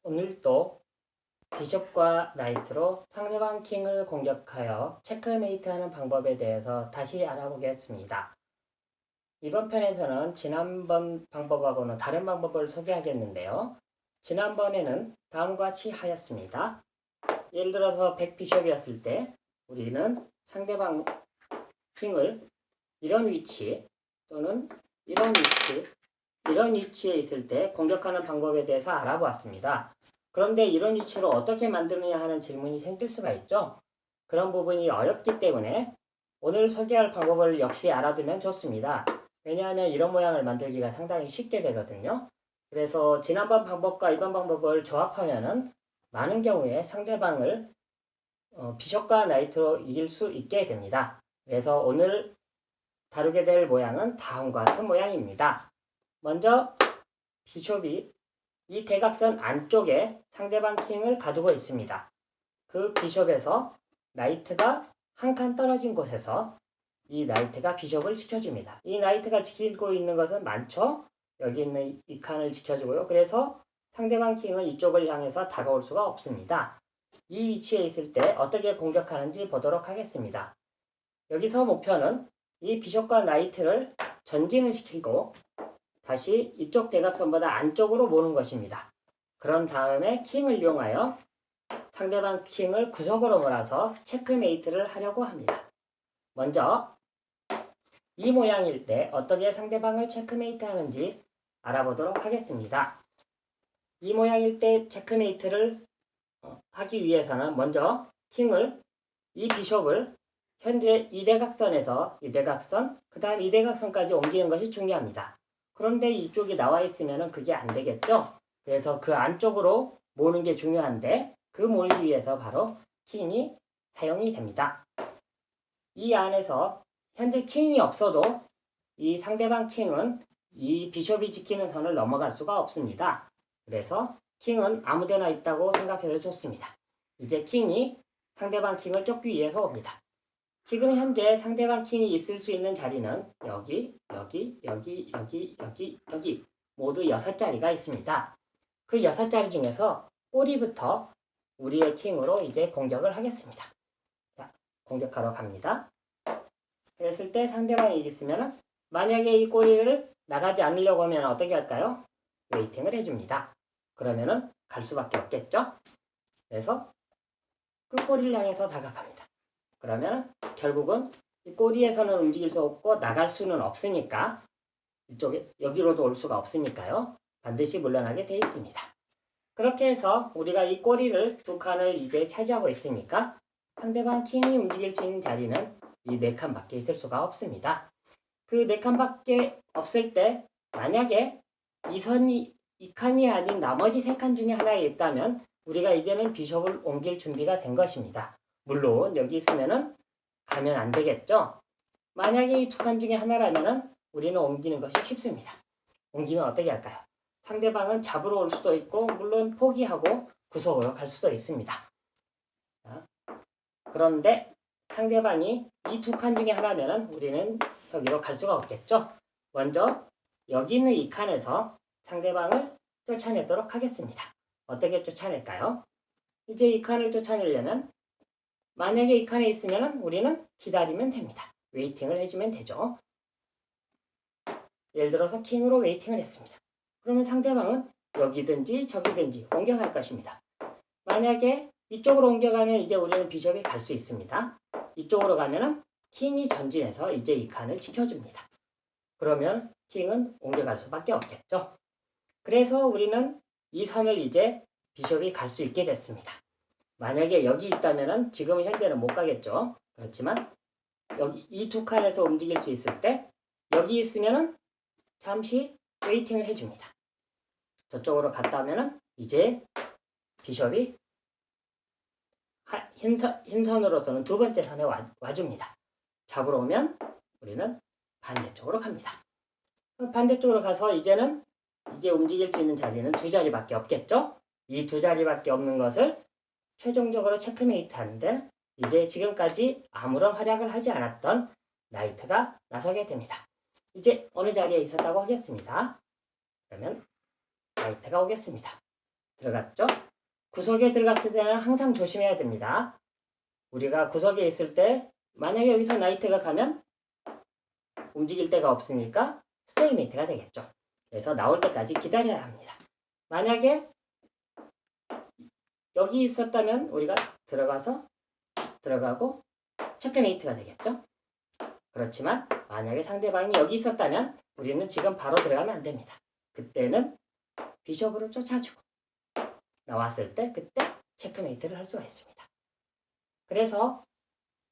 오늘도 비숍과 나이트로 상대방 킹을 공격하여 체크메이트하는 방법에 대해서 다시 알아보겠습니다. 이번 편에서는 지난번 방법하고는 다른 방법을 소개하겠는데요. 지난번에는 다음과 같이 하였습니다. 예를 들어서 100비숍이었을 때 우리는 상대방 킹을 이런 위치 또는 이런 위치에 있을 때 공격하는 방법에 대해서 알아보았습니다. 그런데 이런 위치로 어떻게 만드느냐 하는 질문이 생길 수가 있죠. 그런 부분이 어렵기 때문에 오늘 소개할 방법을 역시 알아두면 좋습니다. 왜냐하면 이런 모양을 만들기가 상당히 쉽게 되거든요. 그래서 지난번 방법과 이번 방법을 조합하면은 많은 경우에 상대방을 비숍과 나이트로 이길 수 있게 됩니다. 그래서 오늘 다루게 될 모양은 다음과 같은 모양입니다. 먼저 비숍이 이 대각선 안쪽에 상대방 킹을 가두고 있습니다. 그 비숍에서 나이트가 한 칸 떨어진 곳에서 이 나이트가 비숍을 지켜줍니다. 이 나이트가 지키고 있는 것은 많죠? 여기 있는 이 칸을 지켜주고요. 그래서 상대방 킹은 이쪽을 향해서 다가올 수가 없습니다. 이 위치에 있을 때 어떻게 공격하는지 보도록 하겠습니다. 여기서 목표는 이 비숍과 나이트를 전진을 시키고 다시 이쪽 대각선보다 안쪽으로 모는 것입니다. 그런 다음에 킹을 이용하여 상대방 킹을 구석으로 몰아서 체크메이트를 하려고 합니다. 먼저 이 모양일 때 어떻게 상대방을 체크메이트 하는지 알아보도록 하겠습니다. 이 모양일 때 체크메이트를 하기 위해서는 먼저 킹을 이 비숍을 현재 이 대각선에서 이 대각선 그 다음 이 대각선까지 옮기는 것이 중요합니다. 그런데 이쪽이 나와 있으면 그게 안 되겠죠? 그래서 그 안쪽으로 모으는 게 중요한데 그 모으기 위해서 바로 킹이 사용이 됩니다. 이 안에서 현재 킹이 없어도 이 상대방 킹은 이 비숍이 지키는 선을 넘어갈 수가 없습니다. 그래서 킹은 아무데나 있다고 생각해도 좋습니다. 이제 킹이 상대방 킹을 쫓기 위해서 옵니다. 지금 현재 상대방 킹이 있을 수 있는 자리는 여기 모두 6자리가 있습니다. 그 6자리 중에서 꼬리부터 우리의 킹으로 이제 공격을 하겠습니다. 자, 공격하러 갑니다. 그랬을 때 상대방이 있으면 만약에 이 꼬리를 나가지 않으려고 하면 어떻게 할까요? 웨이팅을 해줍니다. 그러면은 갈 수밖에 없겠죠? 그래서 그 꼬리를 향해서 다가갑니다. 그러면 결국은 이 꼬리에서는 움직일 수 없고 나갈 수는 없으니까 이쪽에 여기로도 올 수가 없으니까요. 반드시 물러나게 돼 있습니다. 그렇게 해서 우리가 이 꼬리를 두 칸을 이제 차지하고 있으니까 상대방 킹이 움직일 수 있는 자리는 이 네 칸밖에 있을 수가 없습니다. 그 네 칸밖에 없을 때 만약에 이 칸이 아닌 나머지 세 칸 중에 하나에 있다면 우리가 이제는 비숍을 옮길 준비가 된 것입니다. 물론 여기 있으면은 가면 안 되겠죠? 만약에 이 두 칸 중에 하나라면은 우리는 옮기는 것이 쉽습니다. 옮기면 어떻게 할까요? 상대방은 잡으러 올 수도 있고 물론 포기하고 구석으로 갈 수도 있습니다. 자, 그런데 상대방이 이 두 칸 중에 하나면은 우리는 여기로 갈 수가 없겠죠? 먼저 여기 있는 이 칸에서 상대방을 쫓아내도록 하겠습니다. 어떻게 쫓아낼까요? 이제 이 칸을 쫓아내려면 만약에 이 칸에 있으면 우리는 기다리면 됩니다. 웨이팅을 해주면 되죠. 예를 들어서 킹으로 웨이팅을 했습니다. 그러면 상대방은 여기든지 저기든지 옮겨갈 것입니다. 만약에 이쪽으로 옮겨가면 이제 우리는 비숍이 갈 수 있습니다. 이쪽으로 가면은 킹이 전진해서 이제 이 칸을 지켜줍니다. 그러면 킹은 옮겨갈 수밖에 없겠죠. 그래서 우리는 이 선을 이제 비숍이 갈 수 있게 됐습니다. 만약에 여기 있다면은 지금 현재는 못 가겠죠. 그렇지만 여기 이 두 칸에서 움직일 수 있을 때 여기 있으면은 잠시 웨이팅을 해줍니다. 저쪽으로 갔다 오면은 이제 비숍이 흰선으로서는 두 번째 선에 와줍니다. 잡으러 오면 우리는 반대쪽으로 갑니다. 반대쪽으로 가서 이제는 이제 움직일 수 있는 자리는 두 자리밖에 없겠죠? 이 두 자리밖에 없는 것을 최종적으로 체크메이트 하는데 이제 지금까지 아무런 활약을 하지 않았던 나이트가 나서게 됩니다. 이제 어느 자리에 있었다고 하겠습니다. 그러면 나이트가 오겠습니다. 들어갔죠? 구석에 들어갔을 때는 항상 조심해야 됩니다. 우리가 구석에 있을 때 만약에 여기서 나이트가 가면 움직일 데가 없으니까 스테이메이트가 되겠죠. 그래서 나올 때까지 기다려야 합니다. 만약에 여기 있었다면 우리가 들어가고 체크메이트가 되겠죠. 그렇지만 만약에 상대방이 여기 있었다면 우리는 지금 바로 들어가면 안 됩니다. 그때는 비숍으로 쫓아주고 나왔을 때 그때 체크메이트를 할 수가 있습니다. 그래서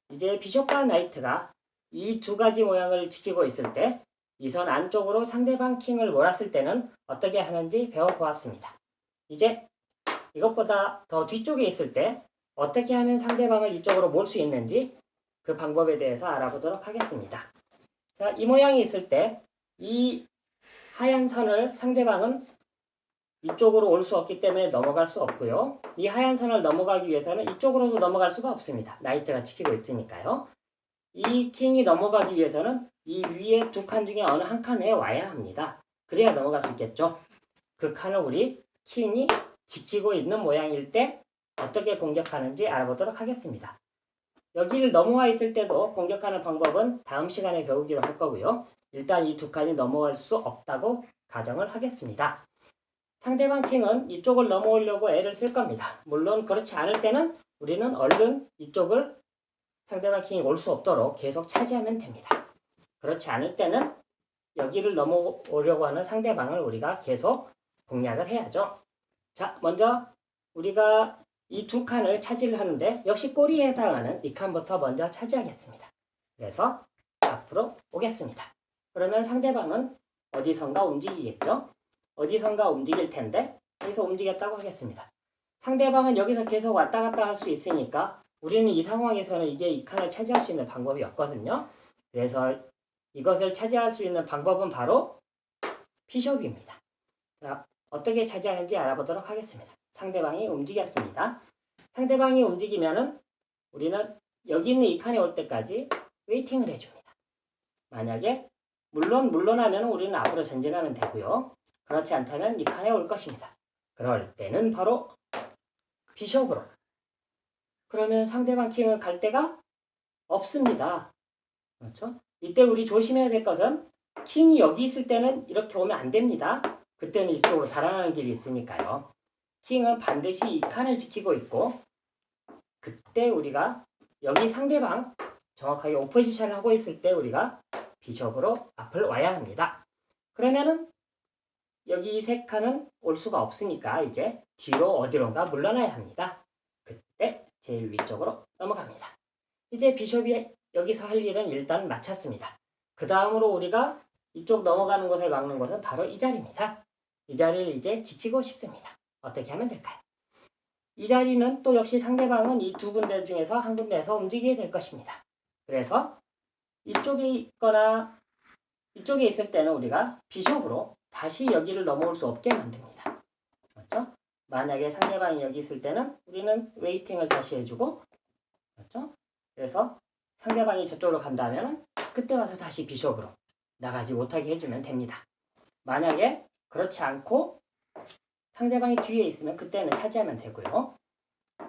이제 비숍과 나이트가 이 두 가지 모양을 지키고 있을 때 이 선 안쪽으로 상대방 킹을 몰았을 때는 어떻게 하는지 배워보았습니다. 이제 이것보다 더 뒤쪽에 있을 때 어떻게 하면 상대방을 이쪽으로 몰 수 있는지 그 방법에 대해서 알아보도록 하겠습니다. 자, 이 모양이 있을 때 이 하얀 선을 상대방은 이쪽으로 올 수 없기 때문에 넘어갈 수 없고요. 이 하얀 선을 넘어가기 위해서는 이쪽으로도 넘어갈 수가 없습니다. 나이트가 지키고 있으니까요. 이 킹이 넘어가기 위해서는 이 위에 두 칸 중에 어느 한 칸에 와야 합니다. 그래야 넘어갈 수 있겠죠. 그 칸을 우리 킹이 지키고 있는 모양일 때 어떻게 공격하는지 알아보도록 하겠습니다. 여기를 넘어와 있을 때도 공격하는 방법은 다음 시간에 배우기로 할 거고요. 일단 이 두 칸이 넘어갈 수 없다고 가정을 하겠습니다. 상대방 킹은 이쪽을 넘어오려고 애를 쓸 겁니다. 물론 그렇지 않을 때는 우리는 얼른 이쪽을 상대방 킹이 올 수 없도록 계속 차지하면 됩니다. 그렇지 않을 때는 여기를 넘어오려고 하는 상대방을 우리가 계속 공략을 해야죠. 자, 먼저 우리가 이 두 칸을 차지를 하는데 역시 꼬리에 해당하는 이 칸부터 먼저 차지하겠습니다. 그래서 앞으로 오겠습니다. 그러면 상대방은 어디선가 움직이겠죠? 어디선가 움직일 텐데 여기서 움직였다고 하겠습니다. 상대방은 여기서 계속 왔다 갔다 할 수 있으니까 우리는 이 상황에서는 이게 이 칸을 차지할 수 있는 방법이 없거든요. 그래서 이것을 차지할 수 있는 방법은 바로 비숍입니다. 자, 어떻게 차지하는지 알아보도록 하겠습니다. 상대방이 움직였습니다. 상대방이 움직이면은 우리는 여기 있는 이 칸에 올 때까지 웨이팅을 해줍니다. 만약에 물러나면 우리는 앞으로 전진하면 되고요. 그렇지 않다면 이 칸에 올 것입니다. 그럴 때는 바로 비숍으로. 그러면 상대방 킹은 갈 데가 없습니다. 그렇죠? 이때 우리 조심해야 될 것은 킹이 여기 있을 때는 이렇게 오면 안 됩니다. 그때는 이쪽으로 달아나는 길이 있으니까요. 킹은 반드시 이 칸을 지키고 있고 그때 우리가 여기 상대방 정확하게 오포지션을 하고 있을 때 우리가 비숍으로 앞을 와야 합니다. 그러면은 여기 세 칸은 올 수가 없으니까 이제 뒤로 어디론가 물러나야 합니다. 그때 제일 위쪽으로 넘어갑니다. 이제 비숍이 여기서 할 일은 일단 마쳤습니다. 그 다음으로 우리가 이쪽 넘어가는 것을 막는 것은 바로 이 자리입니다. 이 자리를 이제 지키고 싶습니다. 어떻게 하면 될까요? 이 자리는 또 역시 상대방은 이 두 군데 중에서 한 군데에서 움직이게 될 것입니다. 그래서 이쪽에 있거나 이쪽에 있을 때는 우리가 비숍으로 다시 여기를 넘어올 수 없게 만듭니다. 그렇죠? 만약에 상대방이 여기 있을 때는 우리는 웨이팅을 다시 해주고 그렇죠? 그래서 상대방이 저쪽으로 간다면 그때 와서 다시 비숍으로 나가지 못하게 해주면 됩니다. 만약에 그렇지 않고 상대방이 뒤에 있으면 그때는 차지하면 되고요.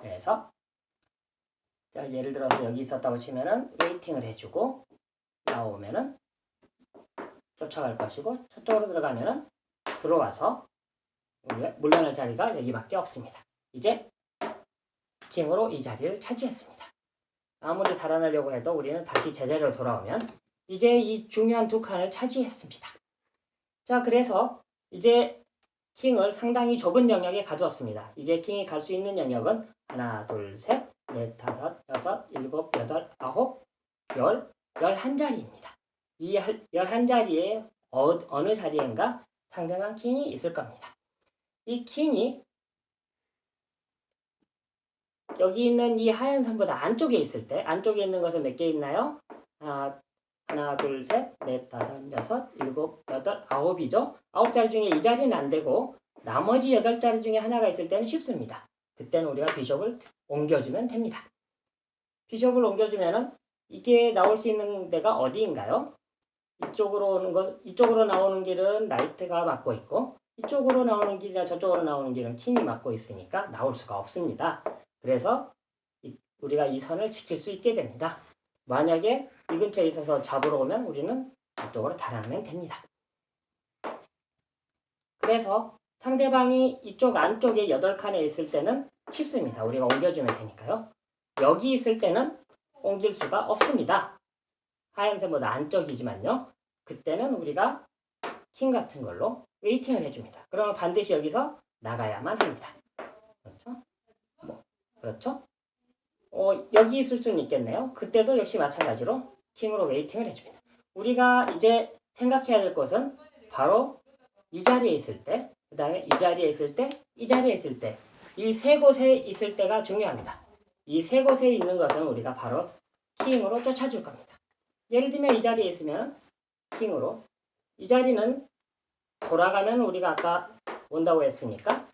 그래서 자, 예를 들어서 여기 있었다고 치면은 웨이팅을 해주고 나오면은 쫓아갈 것이고 저쪽으로 들어가면은 들어와서 물러날 자리가 여기밖에 없습니다. 이제 킹으로 이 자리를 차지했습니다. 아무리 달아나려고 해도 우리는 다시 제자리로 돌아오면 이제 이 중요한 두 칸을 차지했습니다. 자, 그래서 이제 킹을 상당히 좁은 영역에 가두었습니다. 이제 킹이 갈 수 있는 영역은 하나, 둘, 셋, 넷, 다섯, 여섯, 일곱, 여덟, 아홉, 열, 11자리입니다. 이 11자리에 어느 자리인가 상대방 킹이 있을 겁니다. 이 킹이 여기 있는 이 하얀 선보다 안쪽에 있을 때 안쪽에 있는 것은 몇 개 있나요? 하나, 둘, 셋, 넷, 다섯, 여섯, 일곱, 여덟, 아홉이죠. 9자리 중에 이 자리는 안 되고 나머지 8자리 중에 하나가 있을 때는 쉽습니다. 그때는 우리가 비숍을 옮겨주면 됩니다. 비숍을 옮겨주면은 이게 나올 수 있는 데가 어디인가요? 이쪽으로 나오는 길은 나이트가 맡고 있고 이쪽으로 나오는 길이나 저쪽으로 나오는 길은 킹이 막고 있으니까 나올 수가 없습니다. 그래서 우리가 이 선을 지킬 수 있게 됩니다. 만약에 이 근처에 있어서 잡으러 오면 우리는 이쪽으로 달아나면 됩니다. 그래서 상대방이 이쪽 안쪽에 8칸에 있을 때는 쉽습니다. 우리가 옮겨주면 되니까요. 여기 있을 때는 옮길 수가 없습니다. 하얀색보다 안쪽이지만요. 그때는 우리가 킹 같은 걸로 웨이팅을 해줍니다. 그러면 반드시 여기서 나가야만 합니다. 그렇죠? 그렇죠? 여기 있을 수는 있겠네요. 그때도 역시 마찬가지로 킹으로 웨이팅을 해줍니다. 우리가 이제 생각해야 될 것은 바로 이 자리에 있을 때, 그 다음에 이 자리에 있을 때, 이 자리에 있을 때, 이 세 곳에 있을 때가 중요합니다. 이 세 곳에 있는 것은 우리가 바로 킹으로 쫓아줄 겁니다. 예를 들면 이 자리에 있으면 킹으로, 이 자리는 돌아가면 우리가 아까 온다고 했으니까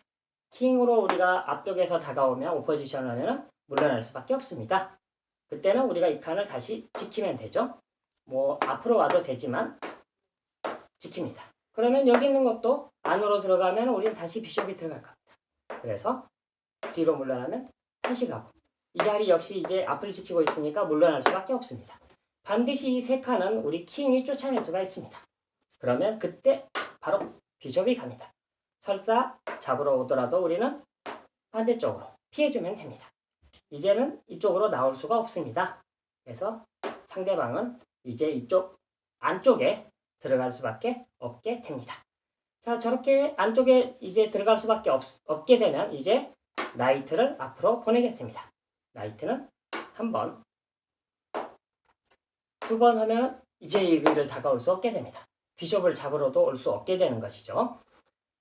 킹으로 우리가 앞쪽에서 다가오면 오퍼지션을 하면 물러날 수밖에 없습니다. 그때는 우리가 이 칸을 다시 지키면 되죠. 앞으로 와도 되지만 지킵니다. 그러면 여기 있는 것도 안으로 들어가면 우리는 다시 비숍이 들어갈 겁니다. 그래서 뒤로 물러나면 다시 가고 이 자리 역시 이제 앞을 지키고 있으니까 물러날 수밖에 없습니다. 반드시 이 세 칸은 우리 킹이 쫓아낼 수가 있습니다. 그러면 그때 바로 비숍이 갑니다. 설사 잡으러 오더라도 우리는 반대쪽으로 피해주면 됩니다. 이제는 이쪽으로 나올 수가 없습니다. 그래서 상대방은 이제 이쪽 안쪽에 들어갈 수밖에 없게 됩니다. 자, 저렇게 안쪽에 이제 들어갈 수밖에 없게 되면 이제 나이트를 앞으로 보내겠습니다. 나이트는 한 번, 두 번 하면 이제 이 길을 다가올 수 없게 됩니다. 비숍을 잡으러도 올 수 없게 되는 것이죠.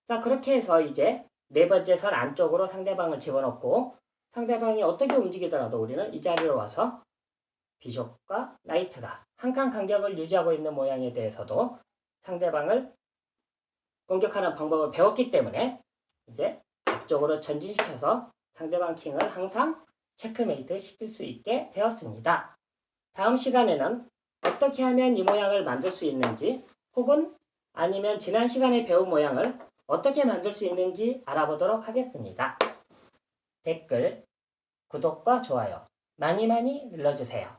자, 그렇게 해서 이제 네 번째 선 안쪽으로 상대방을 집어넣고 상대방이 어떻게 움직이더라도 우리는 이 자리로 와서 비숍과 나이트가 한 칸 간격을 유지하고 있는 모양에 대해서도 상대방을 공격하는 방법을 배웠기 때문에 이제 앞쪽으로 전진시켜서 상대방 킹을 항상 체크메이트 시킬 수 있게 되었습니다. 다음 시간에는 어떻게 하면 이 모양을 만들 수 있는지 혹은 아니면 지난 시간에 배운 모양을 어떻게 만들 수 있는지 알아보도록 하겠습니다. 댓글, 구독과 좋아요 많이 많이 눌러주세요.